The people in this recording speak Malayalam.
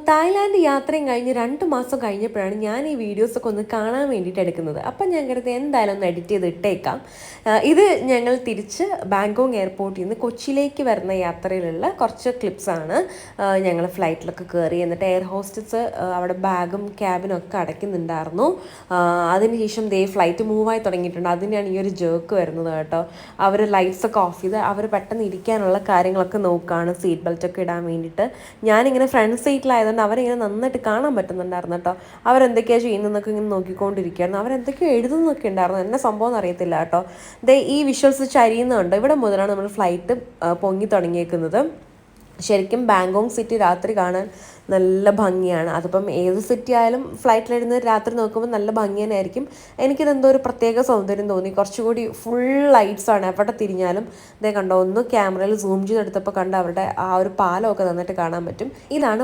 തായ്ലാൻഡ് യാത്രയും കഴിഞ്ഞ് 2 മാസം കഴിഞ്ഞപ്പോഴാണ് ഞാൻ ഈ വീഡിയോസൊക്കെ ഒന്ന് കാണാൻ വേണ്ടിയിട്ട് എടുക്കുന്നത്. അപ്പം ഞാൻ കരുതി എന്തായാലും ഒന്ന് എഡിറ്റ് ചെയ്ത് ഇട്ടേക്കാം. ഇത് ഞങ്ങൾ തിരിച്ച് ബാങ്കോക്ക് എയർപോർട്ടിൽ നിന്ന് കൊച്ചിയിലേക്ക് വരുന്ന യാത്രയിലുള്ള കുറച്ച് ക്ലിപ്സാണ്. ഞങ്ങൾ ഫ്ലൈറ്റിലൊക്കെ കയറി, എന്നിട്ട് എയർ ഹോസ്റ്റസ് അവിടെ ബാഗും ക്യാബിനും ഒക്കെ അടയ്ക്കുന്നുണ്ടായിരുന്നു. അതിനുശേഷം ഫ്ലൈറ്റ് മൂവായി തുടങ്ങിയിട്ടുണ്ട്. അതിനാണ് ഈ ഒരു ജേർക്ക് വരുന്നത് കേട്ടോ. അവർ ലൈറ്റ്സൊക്കെ ഓഫ് ചെയ്ത് അവർ പെട്ടെന്ന് ഇരിക്കാനുള്ള കാര്യങ്ങളൊക്കെ നോക്കുകയാണ്, സീറ്റ് ബെൽറ്റൊക്കെ ഇടാൻ വേണ്ടിയിട്ട്. ഞാനിങ്ങനെ ഫ്രണ്ട് സീറ്റിലായതുകൊണ്ട് അവരിങ്ങനെ നന്നായിട്ട് കാണാൻ പറ്റുന്നുണ്ടായിരുന്നു കേട്ടോ. അവരെന്തൊക്കെയാണ് ചെയ്യുന്നതെന്നൊക്കെ ഇങ്ങനെ നോക്കിക്കൊണ്ടിരിക്കുകയായിരുന്നു. അവരെന്തൊക്കെയോ എഴുതുന്നൊക്കെ ഉണ്ടായിരുന്നു, എന്നെ സംഭവം അറിയത്തില്ല കേട്ടോ. ഈ വിഷ്വൽസ് ചരിയുന്നുണ്ട്. ഇവിടെ മുതലാണ് നമ്മൾ ഫ്ലൈറ്റ് പൊങ്ങി തുടങ്ങിയേക്കുന്നത്. ശരിക്കും ബാങ്കോക്ക് സിറ്റി രാത്രി കാണാൻ നല്ല ഭംഗിയാണ്. അതിപ്പം ഏത് സിറ്റി ആയാലും ഫ്ലൈറ്റിലിരുന്ന് രാത്രി നോക്കുമ്പോൾ നല്ല ഭംഗി തന്നെ ആയിരിക്കും. എനിക്കിതെന്തോ ഒരു പ്രത്യേക സൗന്ദര്യം തോന്നി. കുറച്ചുകൂടി ഫുൾ ലൈറ്റ്സാണ് എവിടെ തിരിഞ്ഞാലും. കണ്ടോ, ഒന്ന് ക്യാമറയിൽ സൂം ചെയ്തെടുത്തപ്പോൾ കണ്ട് അവരുടെ ആ ഒരു പാലമൊക്കെ നന്നായിട്ട് കാണാൻ പറ്റും. ഇതാണ്